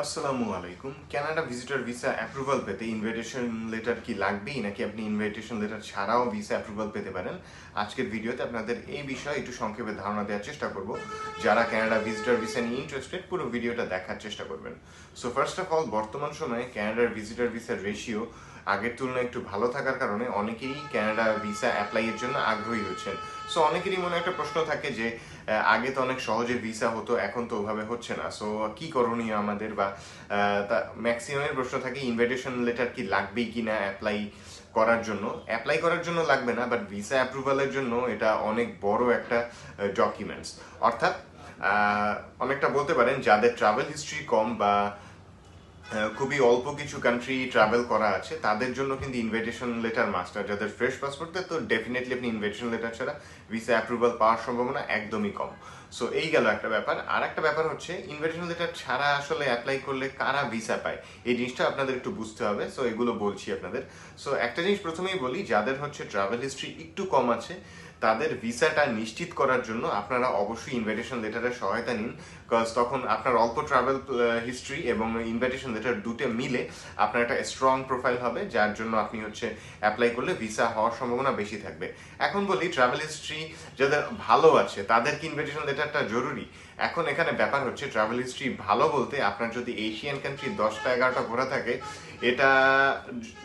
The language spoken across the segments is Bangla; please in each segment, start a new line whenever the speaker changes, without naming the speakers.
আসসালামু আলাইকুম। কানাডা ভিজিটর ভিসা অ্যাপ্রুভাল পেতে ইনভাইটেশন লেটার কি লাগবেই নাকি আপনি ইনভাইটেশন লেটার ছাড়াও ভিসা অ্যাপ্রুভাল পেতে পারেন? আজকের ভিডিওতে আপনাদের এই বিষয়ে একটু সংক্ষেপে ধারণা দেওয়ার চেষ্টা করব। যারা কানাডা ভিজিটর ভিসা নিয়ে ইন্টারেস্টেড পুরো ভিডিওটা দেখার চেষ্টা করবেন। সো ফার্স্ট অফ অল, বর্তমান সময়ে কানাডার ভিজিটর ভিসার রেশিও আগের তুলনায় একটু ভালো থাকার কারণে অনেকেই কানাডা ভিসা অ্যাপ্লাইয়ের জন্য আগ্রহী হচ্ছেন। সো অনেকেরই মনে একটা প্রশ্ন থাকে যে আগে তো অনেক সহজে ভিসা হতো, এখন তো ওভাবে হচ্ছে না। সো কি করণীয় আমাদের, বা ম্যাক্সিমামের প্রশ্ন থাকে ইনভাইটেশন লেটার কি লাগবেই কিনা অ্যাপ্লাই করার জন্য লাগবে না, বাট ভিসা অ্যাপ্রুভালের জন্য এটা অনেক বড় একটা ডকুমেন্টস। অর্থাৎ অনেকটা বলতে পারেন যাদের ট্রাভেল হিস্ট্রি কম বা খুবই অল্প কিছু কান্ট্রি ট্রাভেল করা আছে তাদের জন্য কিন্তু ইনভাইটেশন লেটার মাস্টার। যাদের ফ্রেশ পাসপোর্ট, তো ডেফিনেটলি আপনি ইনভাইটেশন লেটার ছাড়া ভিসা অ্যাপ্রুভাল পাওয়ার সম্ভাবনা একদমই কম। সো এই গেল একটা ব্যাপার। আর একটা ব্যাপার হচ্ছে ইনভাইটেশন লেটার ছাড়া আসলে অ্যাপ্লাই করলে কারা ভিসা পায়, এই জিনিসটা আপনাদের একটু বুঝতে হবে। সো এগুলো বলছি আপনাদের। সো একটা জিনিস প্রথমেই বলি, যাদের হচ্ছে ট্রাভেল হিস্ট্রি একটু কম আছে তাদের ভিসাটা নিশ্চিত করার জন্য আপনারা অবশ্যই ইনভাইটেশন লেটারের সহায়তা নিন। বিকজ তখন আপনার অল্প ট্রাভেল হিস্ট্রি এবং ইনভাইটেশন লেটার দুটো মিলে আপনার একটা স্ট্রং প্রোফাইল হবে, যার জন্য আপনি হচ্ছে অ্যাপ্লাই করলে ভিসা হওয়ার সম্ভাবনা বেশি থাকবে। এখন বলি, ট্রাভেল হিস্ট্রি যাদের ভালো আছে তাদের কি ইনভাইটেশন লেটারটা জরুরি? এখন এখানে ব্যাপার হচ্ছে, ট্রাভেল হিস্ট্রি ভালো বলতে আপনার যদি এশিয়ান কান্ট্রি 10টা 11টা ঘোরা থাকে, এটা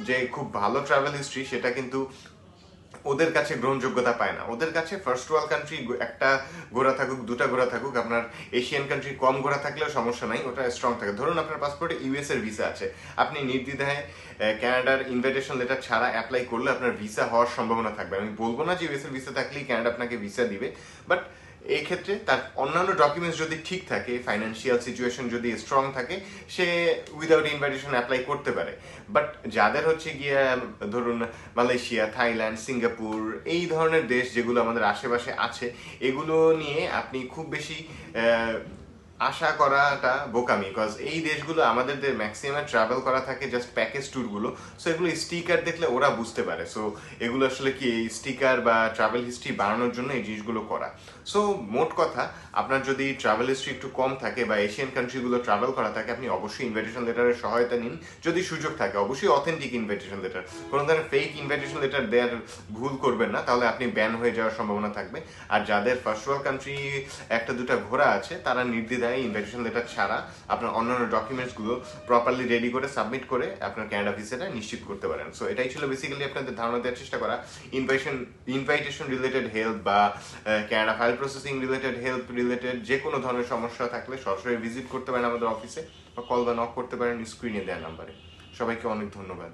যে খুব ভালো ট্রাভেল হিস্ট্রি সেটা কিন্তু ওদের কাছে গ্রহণযোগ্যতা পায় না। ওদের কাছে ফার্স্ট ওয়ার্ল্ড কান্ট্রি একটা ঘোরা থাকুক, দুটা ঘোরা থাকুক, আপনার এশিয়ান কান্ট্রি কম ঘোরা থাকলেও সমস্যা নাই, ওটা স্ট্রং থাকে। ধরুন আপনার পাসপোর্টে ইউএস এর ভিসা আছে, আপনি নির্দ্বিধায় ক্যানাডার ইনভাইটেশন লেটার ছাড়া অ্যাপ্লাই করলে আপনার ভিসা হওয়ার সম্ভাবনা থাকবে। আমি বলবো না যে ইউএস এর ভিসা থাকলেই ক্যানাডা আপনাকে ভিসা দিবে, বাট এই ক্ষেত্রে তার অন্যান্য ডকুমেন্টস যদি ঠিক থাকে, ফাইন্যান্সিয়াল সিচুয়েশন যদি স্ট্রং থাকে, সে উইদাউট ইনভাইটেশন অ্যাপ্লাই করতে পারে। বাট যাদের হচ্ছে গিয়ে ধরুন মালয়েশিয়া, থাইল্যান্ড, সিঙ্গাপুর, এই ধরনের দেশ যেগুলো আমাদের আশেপাশে আছে, এগুলো নিয়ে আপনি খুব বেশি আশা করাটা বোকামি। বিকজ এই দেশগুলো আমাদের ম্যাক্সিমাম ট্রাভেল করা থাকে জাস্ট প্যাকেজ ট্যুরগুলো। সো এগুলো স্টিকার দেখলে ওরা বুঝতে পারে। সো এগুলো আসলে কি স্টিকার বা ট্রাভেল হিস্ট্রি বাড়ানোর জন্য এই জিনিসগুলো করা। সো মোট কথা, আপনার যদি ট্রাভেল হিস্ট্রি একটু কম থাকে বা এশিয়ান কান্ট্রিগুলো ট্রাভেল করা থাকে, আপনি অবশ্যই ইনভাইটেশন লেটারের সহায়তা নিন যদি সুযোগ থাকে। অবশ্যই অথেন্টিক ইনভাইটেশন লেটার, কোনো ধরনের ফেক ইনভাইটেশন লেটার দেওয়ার ভুল করবেন না, তাহলে আপনি ব্যান হয়ে যাওয়ার সম্ভাবনা থাকবে। আর যাদের ফার্স্ট ওয়ার্ল্ড কান্ট্রি একটা দুটা ঘোরা আছে, তারা নির্দ্বিধায় ইনভাইটেশন লেটার ছাড়া আপনার অন্যান্য ডকুমেন্টসগুলো প্রপারলি রেডি করে সাবমিট করে আপনার ক্যানাডা ভিসাটা নিশ্চিত করতে পারেন। সো এটাই ছিল বেসিক্যালি আপনাদের ধারণা দেওয়ার চেষ্টা করা। ইনভাইটেশন রিলেটেড হেল্প বা Canada file processing related help related যে কোনো ধরনের সমস্যা থাকলে সরাসরি ভিজিট করতে পারেন আমাদের অফিসে, বা কল বা নক করতে পারেন স্ক্রিনে দেওয়া নাম্বারে। সবাইকে অনেক ধন্যবাদ।